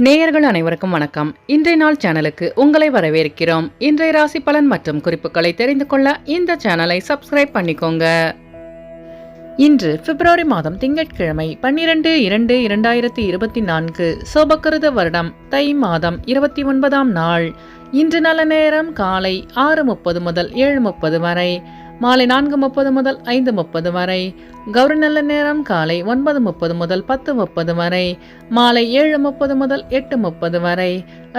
நேயர்கள் அனைவருக்கும் வணக்கம். இன்றைய நாள் சேனலுக்கு உங்களை வரவேற்கிறோம். இன்றைய ராசி பலன் மற்றும் குறிப்புகளை தெரிந்து கொள்ள இந்த சேனலை சப்ஸ்கிரைப் பண்ணிக்கோங்க. இன்று பிப்ரவரி மாதம் திங்கட்கிழமை 12/2/2024 சோபக்கிருத வருடம் தை மாதம் 29ஆம் நாள். இன்று நல்ல நேரம் காலை 6:30 முதல் 7:30 வரை, மாலை 4:30 முதல் 5:30 வரை. கௌரி நல்ல நேரம் காலை 9:30 முதல் 10:30 வரை, மாலை 7:30 முதல் 8:30 வரை.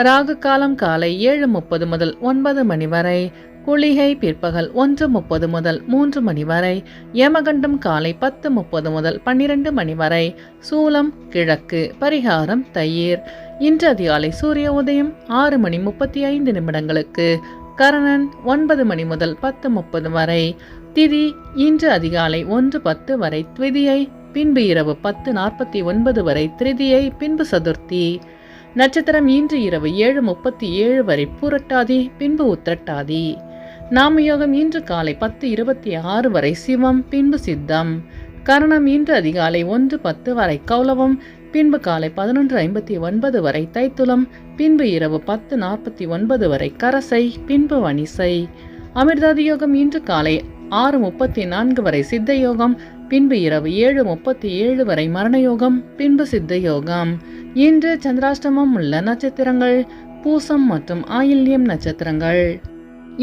ராகு காலம் காலை 7:30 முதல் 9 மணி வரை. குளிகை பிற்பகல் 1:30 முதல் 3 மணி வரை. யமகண்டம் காலை 10:30 முதல் 12 மணி வரை. சூலம் கிழக்கு. பரிகாரம் தயிர். இன்று அதிகாலை சூரிய உதயம் 6:35 கரணன் 9 மணி முதல் 10:30 வரை. திதி இன்று அதிகாலை 1:10 வரை த்விதியை, பின்பு இரவு 10:49 வரை திருதியை, பின்பு சதுர்த்தி. நட்சத்திரம் இன்று இரவு 7:37 வரை பூரட்டாதி, பின்பு உத்திரட்டாதி. நாமயோகம் இன்று காலை 10:26 வரை சிவம், பின்பு சித்தம். கரணம் இன்று அதிகாலை 1:10 வரை கௌலவம், பின்பு காலை 11:59 வரை தைத்துலம், பின்பு இரவு 10:49 வரை கரசை, பின்பு வணிசை. அமிர்தாதி யோகம் இன்று காலை 6:34 வரை சித்த யோகம், பின்பு இரவு 7:37 வரை மரணயோகம், பின்பு சித்த யோகம். இன்று சந்திராஷ்டமம் உள்ள நட்சத்திரங்கள் பூசம் மற்றும் ஆயில்யம் நட்சத்திரங்கள்.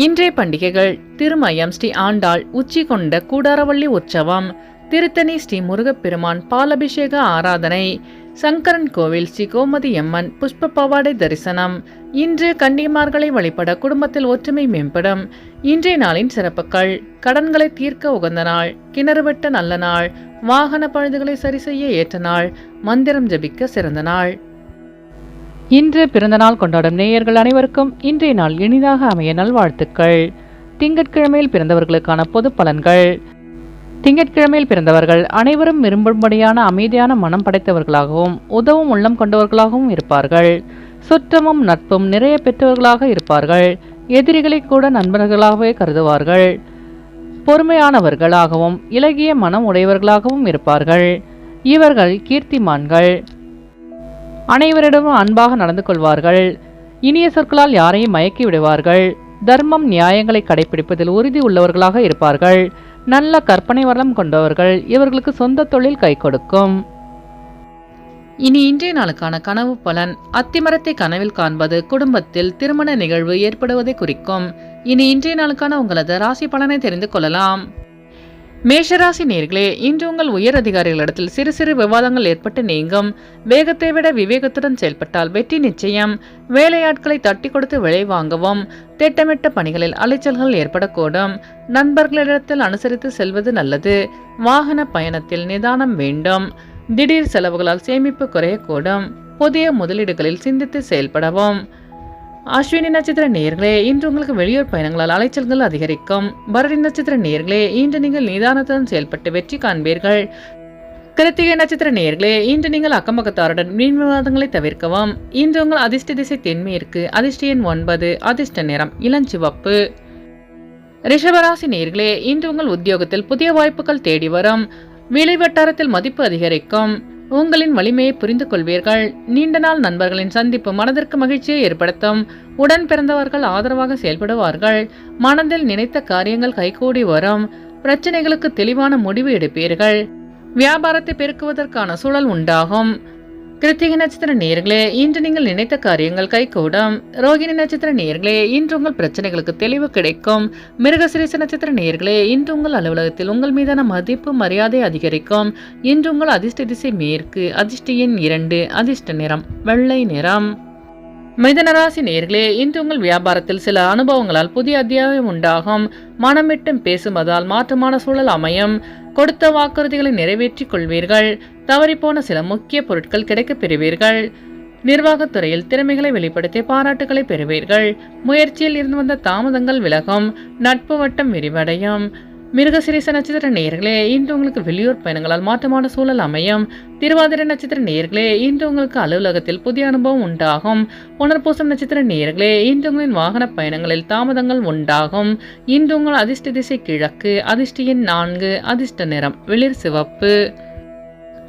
இன்றைய பண்டிகைகள்: திருமயம் ஸ்ரீ ஆண்டாள் உச்சி கொண்ட கூடாரவள்ளி உற்சவம், திருத்தணி ஸ்ரீ முருகப்பெருமான் பாலபிஷேக ஆராதனை, சங்கரன் கோவில் ஸ்ரீ கோமதி அம்மன் புஷ்ப பவாடை தரிசனம். இன்று கன்னிமார்களை வழிபட குடும்பத்தில் ஒற்றுமை மேம்படும். இன்றைய நாளின் சிறப்புகள்: கடன்களை தீர்க்க உகந்த நாள், கிணறு வெட்ட நல்ல நாள், வாகன பழுதுகளை சரி செய்ய ஏற்ற நாள், மந்திரம் ஜபிக்க சிறந்த நாள். இன்று பிறந்தநாள் கொண்டாடும் நேயர்கள் அனைவருக்கும் இன்றைய நாள் இனிதாக அமைய நல்வாழ்த்துக்கள். திங்கட்கிழமையில் பிறந்தவர்களுக்கான பொது பலன்கள். திங்கட்கிழமையில் பிறந்தவர்கள் அனைவரும் விரும்பும்படியான அமைதியான மனம் படைத்தவர்களாகவும் உதவும் உள்ளம் கொண்டவர்களாகவும் இருப்பார்கள். சுற்றமும் நட்பும் நிறைய பெற்றவர்களாக இருப்பார்கள். எதிரிகளை கூட நண்பர்களாகவே கருதுவார்கள். பொறுமையானவர்களாகவும் இலகிய மனம் உடையவர்களாகவும் இருப்பார்கள். இவர்கள் கீர்த்திமான்கள். அனைவரிடமும் அன்பாக நடந்து கொள்வார்கள். இனிய சொற்களால் யாரையும் மயக்கி விடுவார்கள். தர்மம் நியாயங்களை கடைபிடிப்பதில் உறுதி உள்ளவர்களாக இருப்பார்கள். நல்ல கற்பனை வளம் கொண்டவர்கள். இவர்களுக்கு சொந்த தொழில் கை கொடுக்கும். இனி இன்றைய நாளுக்கான கனவு பலன். அத்திமரத்தை கனவில் காண்பது குடும்பத்தில் திருமண நிகழ்வு ஏற்படுவதை குறிக்கும். இனி இன்றைய நாளுக்கான உங்களது ராசி பலனை தெரிந்து கொள்ளலாம். மேஷராசி நேர்களே, இன்று உங்கள் உயர் அதிகாரிகளிடத்தில் சிறு சிறு விவாதங்கள் ஏற்பட்டு நீங்கும். வேகத்தை விட விவேகத்துடன் செயல்பட்டால் வெற்றி நிச்சயம். வேலையாட்களை தட்டி கொடுத்து விலை வாங்கவும். திட்டமிட்ட பணிகளில் அலைச்சல்கள் ஏற்படக்கூடும். நண்பர்களிடத்தில் அனுசரித்து செல்வது நல்லது. வாகன பயணத்தில் நிதானம் வேண்டும். திடீர் செலவுகளால் சேமிப்பு குறையக்கூடும். புதிய முதலீடுகளில் சிந்தித்து செயல்படவும். அஸ்வினி நட்சத்திர நேயர்களே, இன்று உங்களுக்கு வெளியூர் பயணங்களால் அலைச்சல்கள் அதிகரிக்கும். பரணி நட்சத்திர நேயர்களே, இன்று நீங்கள் நிதானத்துடன் செயல்பட்டு வெற்றி காண்பீர்கள். கிருத்திகை நட்சத்திர நேயர்களே, இன்று நீங்கள் அக்கம்பக்கத்தாருடன் வீண் விவாதங்களை தவிர்க்கவும். இன்று உங்கள் அதிர்ஷ்ட திசை தென்மேற்கு. அதிர்ஷ்ட எண் 9. அதிர்ஷ்ட நிறம் இளஞ்சிவப்பு. ரிஷபராசி நேயர்களே, இன்று உங்கள் உத்தியோகத்தில் புதிய வாய்ப்புகள் தேடி வரும். வேலை வட்டாரத்தில் மதிப்பு அதிகரிக்கும். உங்களின் வலிமையை புரிந்து கொள்வீர்கள். நீண்ட நாள் நண்பர்களின் சந்திப்பு மனதிற்கு மகிழ்ச்சியை ஏற்படுத்தும். உடன் பிறந்தவர்கள் ஆதரவாக செயல்படுவார்கள். மனதில் நினைத்த காரியங்கள் கைகூடி வரும். பிரச்சனைகளுக்கு தெளிவான முடிவு எடுப்பீர்கள். வியாபாரத்தை பெருக்குவதற்கான சூழல் உண்டாகும். கிருத்திகை நட்சத்திர நேயர்களே, இன்று நீங்கள் நினைத்த காரியங்கள் கைகூடும். ரோகிணி நட்சத்திர நேயர்களே, இன்று உங்கள் பிரச்சனைகளுக்கு தெளிவு கிடைக்கும். மிருகசிரீச நட்சத்திர நேயர்களே, இன்று உங்கள் அலுவலகத்தில் உங்கள் மீதான மதிப்பு மரியாதை அதிகரிக்கும். இன்று உங்கள் அதிர்ஷ்ட திசை மேற்கு. அதிர்ஷ்ட எண் 2. அதிர்ஷ்ட நிறம் வெள்ளை நிறம். மிதுனராசி நேயர்களே, இன்று உங்கள் வியாபாரத்தில் சில அனுபவங்களால் புதிய அத்தியாயம் உண்டாகும். மனம் விட்டும் பேசுவதால் மாற்றமான சூழல் அமையும். கொடுத்த வாக்குறுதிகளை நிறைவேற்றிக் கொள்வீர்கள். தவறிப்போன சில முக்கிய பொருட்கள் கிடைக்கப் பெறுவீர்கள். நிர்வாகத்துறையில் திறமைகளை வெளிப்படுத்தி பாராட்டுகளை பெறுவீர்கள். முயற்சியில் இருந்து வந்த தாமதங்கள் விலகும். நட்பு வட்டம் விரிவடையும். மிருகசிரீச நட்சத்திர நேயர்களே, இன்று உங்களுக்கு வெளியூர் பயணங்களால் மாற்றமான சூழல் அமையும். திருவாதிரை நட்சத்திர நேயர்களே, இன்று உங்களுக்கு அலுவலகத்தில் புதிய அனுபவம் உண்டாகும். புனர்பூசம் நட்சத்திர நேயர்களே, இன்று உங்களின் வாகன பயணங்களில் தாமதங்கள் உண்டாகும். இன்று உங்கள் அதிர்ஷ்ட திசை கிழக்கு. அதிர்ஷ்ட எண் 4. அதிர்ஷ்ட நிறம் வெளிர் சிவப்பு.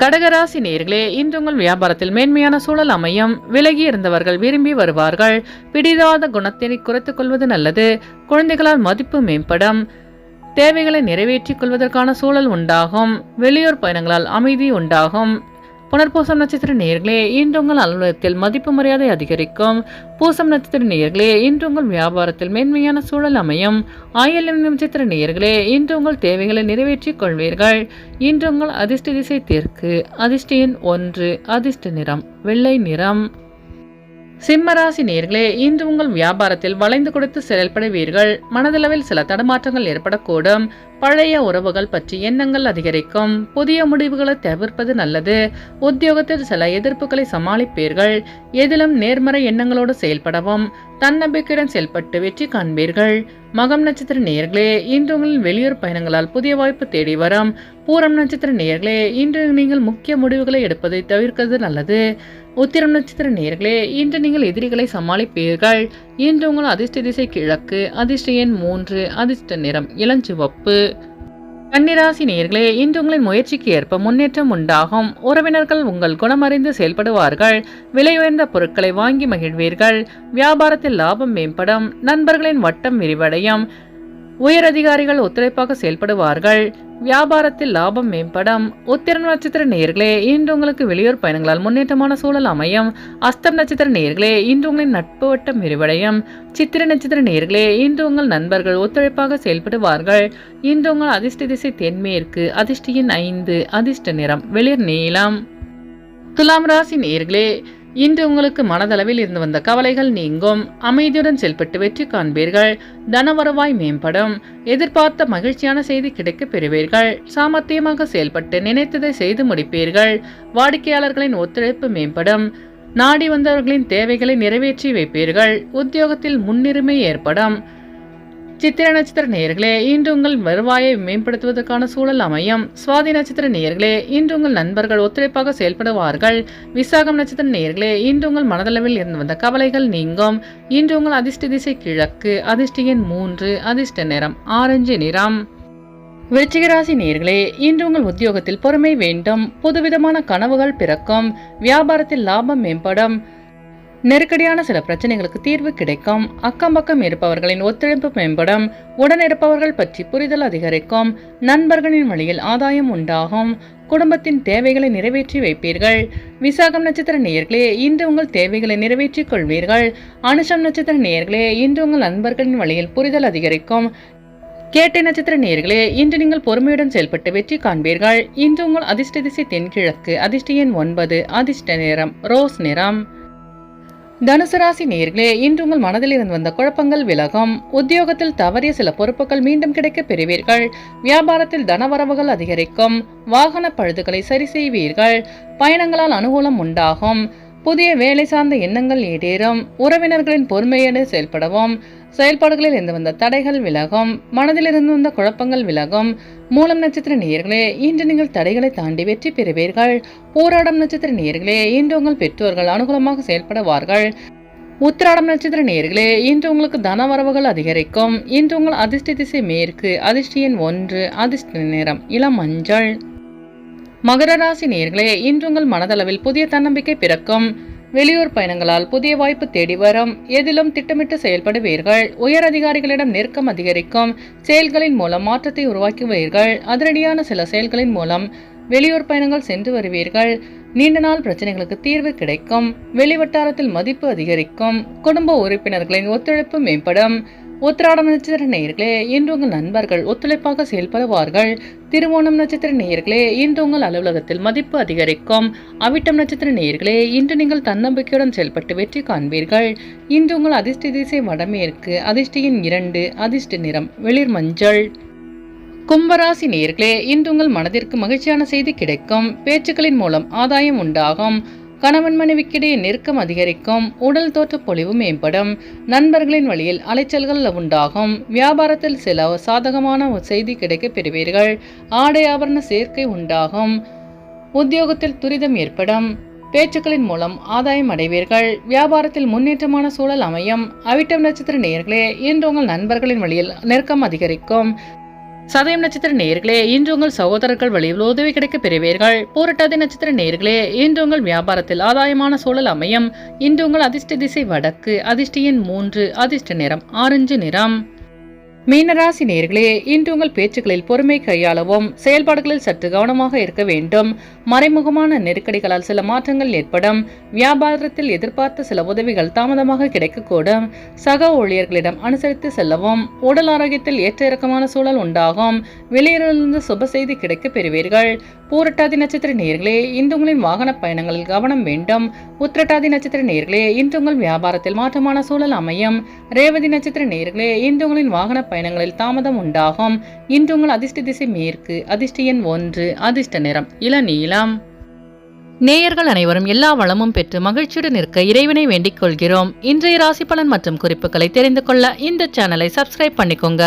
கடகராசி நேயர்களே, இன்று உங்கள் வியாபாரத்தில் மேன்மையான சூழல் அமையும். விலகி இருந்தவர்கள் விரும்பி வருவார்கள். பிடிவாத குணத்தை குறைத்துக் கொள்வது நல்லது. குழந்தைகளால் மதிப்பு மேம்படும். தேவைகளை நிறைவேற்றிக் கொள்வதற்கான சூழல் உண்டாகும். வெளியூர் பயணங்களால் அமைதி உண்டாகும். புனர்பூசம் நட்சத்திர நேயர்களே, இன்று உங்கள் அலுவலகத்தில் மதிப்பு மரியாதை அதிகரிக்கும். பூசம் நட்சத்திர நேயர்களே, இன்று உங்கள் வியாபாரத்தில் மேன்மையான சூழல் அமையும். ஆயில்யம் நட்சத்திர நேயர்களே, இன்று உங்கள் தேவைகளை நிறைவேற்றிக் கொள்வீர்கள். இன்று உங்கள் அதிர்ஷ்ட திசை தெற்கு. அதிர்ஷ்ட எண் 1. அதிர்ஷ்ட நிறம் வெள்ளை நிறம். சிம்மராசி நேயர்களே, இன்று உங்கள் வியாபாரத்தில் வளைந்து கொடுத்து செயல்படுவீர்கள். மனதளவில் சில தடுமாற்றங்கள் ஏற்படக்கூடும். பழைய உறவுகள் பற்றி எண்ணங்கள் அதிகரிக்கும். புதிய முடிவுகளை தவிர்ப்பது நல்லது. உத்தியோகத்தில் சில எதிர்ப்புகளை சமாளிப்பீர்கள். எதிலும் நேர்மறை எண்ணங்களோடு செயல்படவும் தன்னம்பிக்கையுடன் செயல்பட்டு வெற்றி காண்பீர்கள். மகம் நட்சத்திர நேயர்களே, இன்று உங்களின் வெளியூர் பயணங்களால் புதிய வாய்ப்பு தேடி வரும். பூரம் நட்சத்திர நேயர்களே, இன்று நீங்கள் முக்கிய முடிவுகளை எடுப்பதை தவிர்க்கிறது நல்லது. உத்திரம் நட்சத்திர நேயர்களே, இன்று நீங்கள் எதிரிகளை சமாளிப்பீர்கள். இன்று உங்கள் அதிர்ஷ்ட திசை கிழக்கு. அதிர்ஷ்ட எண் 3. அதிர்ஷ்ட நிறம் இளஞ்சிவப்பு. கன்னிராசி நேயர்களே, இன்று உங்களின் முயற்சிக்கு ஏற்ப முன்னேற்றம் உண்டாகும். உறவினர்கள் உங்கள் குணமறிந்து செயல்படுவார்கள். விலை உயர்ந்த பொருட்களை வாங்கி மகிழ்வீர்கள். வியாபாரத்தில் லாபம் மேம்படும். நண்பர்களின் வட்டம் விரிவடையும். உயரதிகாரிகள் ஒத்துழைப்பாக செயல்படுவார்கள். வியாபாரத்தில் லாபம் மேம்படும். உத்திரம் நட்சத்திர நேயர்களே, இன்று உங்களுக்கு வெளியூர் பயணங்களால் முன்னேற்றமான சூழல் அமையும். அஸ்தம் நட்சத்திர நேயர்களே, இன்று உங்களின் நட்பு வட்டம் விரிவடையும். சித்திர நட்சத்திர நேயர்களே, இன்று உங்கள் நண்பர்கள் ஒத்துழைப்பாக செயல்படுவார்கள். இன்று உங்கள் அதிர்ஷ்ட திசை தென்மேற்கு. அதிர்ஷ்ட எண் 5. அதிர்ஷ்ட நிறம் வெளிர் நீலம். துலாம் ராசி நேயர்களே, இன்று உங்களுக்கு மனதளவில் இருந்து வந்த கவலைகள் நீங்கும். அமைதியுடன் செயல்பட்டு வெற்றி காண்பீர்கள். தனவரவாய் மேம்படும். எதிர்பார்த்த மகிழ்ச்சியான செய்தி கிடைக்க பெறுவீர்கள். சாமர்த்தியமாக செயல்பட்டு நினைத்ததை செய்து முடிப்பீர்கள். வாடிக்கையாளர்களின் ஒத்துழைப்பு மேம்படும். நாடி வந்தவர்களின் தேவைகளை நிறைவேற்றி வைப்பீர்கள். உத்தியோகத்தில் முன்னுரிமை ஏற்படும். சித்திர நட்சத்திர நேயர்களே, இன்று உங்கள் வருவாயை மேம்படுத்துவதற்கான சூழல் அமையும். சுவாதி நட்சத்திர நேயர்களே, இன்று உங்கள் நண்பர்கள் ஒத்துழைப்பாக செயல்படுவார்கள். விசாகம் நட்சத்திர நேயர்களே, இன்று உங்கள் மனதளவில் இருந்து வந்த கவலைகள் நீங்கும். இன்று உங்கள் அதிர்ஷ்ட திசை கிழக்கு. அதிர்ஷ்ட எண் 3. அதிர்ஷ்ட நிறம் ஆரஞ்சு நிறம். விருச்சிகராசி நேயர்களே, இன்று உங்கள் உத்தியோகத்தில் பொறுமை வேண்டும். புதுவிதமான கனவுகள் பிறக்கும். வியாபாரத்தில் லாபம் மேம்படும். நெருக்கடியான சில பிரச்சனைகளுக்கு தீர்வு கிடைக்கும். அக்கம் பக்கம் இருப்பவர்களின் ஒத்துழைப்பு மேம்படும். உடன் இருப்பவர்கள் பற்றி புரிதல் அதிகரிக்கும். நண்பர்களின் வழியில் ஆதாயம் உண்டாகும். குடும்பத்தின் தேவைகளை நிறைவேற்றி வைப்பீர்கள். விசாகம் நட்சத்திர நேயர்களே, இன்று உங்கள் தேவைகளை நிறைவேற்றிக் கொள்வீர்கள். அனுஷம் நட்சத்திர நேயர்களே, இன்று உங்கள் நண்பர்களின் வழியில் புரிதல் அதிகரிக்கும். கேட்டை நட்சத்திர நேயர்களே, இன்று நீங்கள் பொறுமையுடன் செயல்பட்டு வெற்றி காண்பீர்கள். இன்று உங்கள் அதிர்ஷ்ட திசை தென்கிழக்கு. அதிர்ஷ்ட எண் 9. அதிர்ஷ்ட நிறம் ரோஸ் நிறம். தனுசு ராசி நேயர்களே, இன்று உங்கள் மனதில் இருந்து வந்த குழப்பங்கள் விலகும். உத்தியோகத்தில் தவறிய சில பொறுப்புகள் மீண்டும் கிடைக்க பெறுவீர்கள். வியாபாரத்தில் தனவரவுகள் அதிகரிக்கும். வாகன பழுதுகளை சரி செய்வீர்கள். பயணங்களால் அனுகூலம் உண்டாகும். புதிய வேலை சார்ந்த எண்ணங்கள் ஈடேறும். உறவினர்களின் பொறுமையோடு செயல்படவும். செயல்பாடுகளில் இருந்து வந்த தடைகள் விலகும். மனதில் இருந்து வந்த குழப்பங்கள் விலகும். மூலம் நட்சத்திர நேயர்களே, இன்று நீங்கள் தடைகளை தாண்டி வெற்றி பெறுவீர்கள். போராடம் நட்சத்திர நேயர்களே, இன்று உங்கள் பெற்றோர்கள் அனுகூலமாக செயல்படுவார்கள். உத்திராடம் நட்சத்திர நேயர்களே, இன்று உங்களுக்கு தனவரவுகள் அதிகரிக்கும். இன்று உங்கள் அதிர்ஷ்ட திசை மேற்கு. அதிர்ஷ்ட எண் 1. அதிர்ஷ்ட நிறம் இளம் மஞ்சள். மகர ராசி நேயர்களே, இன்று உங்கள் மனதளவில் புதிய தன்னம்பிக்கை பிறக்கும். வெளியூர் பயணங்களால் புதிய வாய்ப்பு தேடி வரும். எதிலும் திட்டமிட்டு செயல்படுவீர்கள். உயர் அதிகாரிகளிடம் நெருக்கம் அதிகரிக்கும். செயல்களின் மூலம் மாற்றத்தை உருவாக்குவீர்கள். அதிரடியான சில செயல்களின் மூலம் வெளியூர் பயணங்கள் சென்று வருவீர்கள். நீண்ட நாள் பிரச்சனைகளுக்கு தீர்வு கிடைக்கும். வெளிவட்டாரத்தில் மதிப்பு அதிகரிக்கும். குடும்ப உறுப்பினர்களின் ஒத்துழைப்பு மேம்படும். உத்திராடம் நட்சத்திர நேயர்களே, இன்று உங்கள் நண்பர்கள் ஒத்துழைப்பாக செயல்படுவார்கள். திருவோணம் நட்சத்திர நேயர்களே, இன்று உங்கள் அலுவலகத்தில் மதிப்பு அதிகரிக்கும். அவிட்டம் நட்சத்திர நேயர்களே, இன்று நீங்கள் தன்னம்பிக்கையுடன் செயல்பட்டு வெற்றி காண்பீர்கள். இன்று உங்கள் அதிர்ஷ்ட திசை வடமேற்கு. அதிர்ஷ்ட எண் 2. அதிர்ஷ்ட நிறம் வெளிர் மஞ்சள். கும்பராசி நேயர்களே, இன்று உங்கள் மனதிற்கு மகிழ்ச்சியான செய்தி கிடைக்கும். பேச்சுக்களின் மூலம் ஆதாயம் உண்டாகும். கணவன் மனைவிக்கிடையே நெருக்கம் அதிகரிக்கும். உடல் தோற்ற பொலிவு மேம்படும். நண்பர்களின் வழியில் அலைச்சல்கள் உண்டாகும். வியாபாரத்தில் சில சாதகமான செய்தி கிடைக்க பெறுவீர்கள். ஆடை ஆபரண சேர்க்கை உண்டாகும். உத்தியோகத்தில் துரிதம் ஏற்படும். பேச்சுக்களின் மூலம் ஆதாயம் அடைவீர்கள். வியாபாரத்தில் முன்னேற்றமான சூழல் அமையும். அவிட்டம் நட்சத்திர நேயர்களே, இன்று உங்கள் நண்பர்களின் வழியில் நெருக்கம் அதிகரிக்கும். சதயம் நட்சத்திர நேயர்களே, இன்று உங்கள் சகோதரர்கள் வழியில் உதவி கிடைக்க பெறுவீர்கள். பூரட்டாதி நட்சத்திர நேயர்களே, இன்று உங்கள் வியாபாரத்தில் ஆதாயமான சூழல் அமையும். இன்று உங்கள் அதிர்ஷ்ட திசை வடக்கு, அதிர்ஷ்ட எண் 3, அதிர்ஷ்ட நிறம் ஆரஞ்சு நிறம். மீனராசி நேயர்களே, இன்று உங்கள் பேச்சுக்களில் பொறுமை கையாளவும் செயல்பாடுகளில் சற்று கவனமாக இருக்க வேண்டும். மறைமுகமான நெருக்கடிகளால் சில மாற்றங்கள் ஏற்படும். வியாபாரத்தில் எதிர்பார்த்த சில உதவிகள் தாமதமாக கிடைக்கக்கூடும். சக ஊழியர்களிடம் அனுசரித்து செல்லவும். உடல் ஆரோக்கியத்தில் ஏற்ற இறக்கமான சூழல் உண்டாகும். வெளியிலிருந்து சுப செய்தி கிடைக்க பெறுவீர்கள். பூரட்டாதி நட்சத்திர நேயர்களே, இன்று உங்களின் வாகன பயணங்களில் கவனம் வேண்டும். உத்திரட்டாதி நட்சத்திர நேயர்களே, இன்று உங்கள் வியாபாரத்தில் மாற்றமான சூழல் அமையும். ரேவதி நட்சத்திர நேயர்களே, இன்று உங்களின் வாகன பயணங்களில் தாமதம் உண்டாகும். இன்று உங்கள் அதிர்ஷ்ட திசை மேற்கு, அதிர்ஷ்ட எண் 1, அதிர்ஷ்ட நிறம் இளநீலம். நேயர்கள் அனைவரும் எல்லா வளமும் பெற்று மகிழ்ச்சியுடன் இருக்க இறைவனை வேண்டிக் கொள்கிறோம். இன்றைய ராசி பலன் மற்றும் குறிப்புகளை தெரிந்து கொள்ள இந்த சேனலை சப்ஸ்கிரைப் பண்ணிக்கோங்க.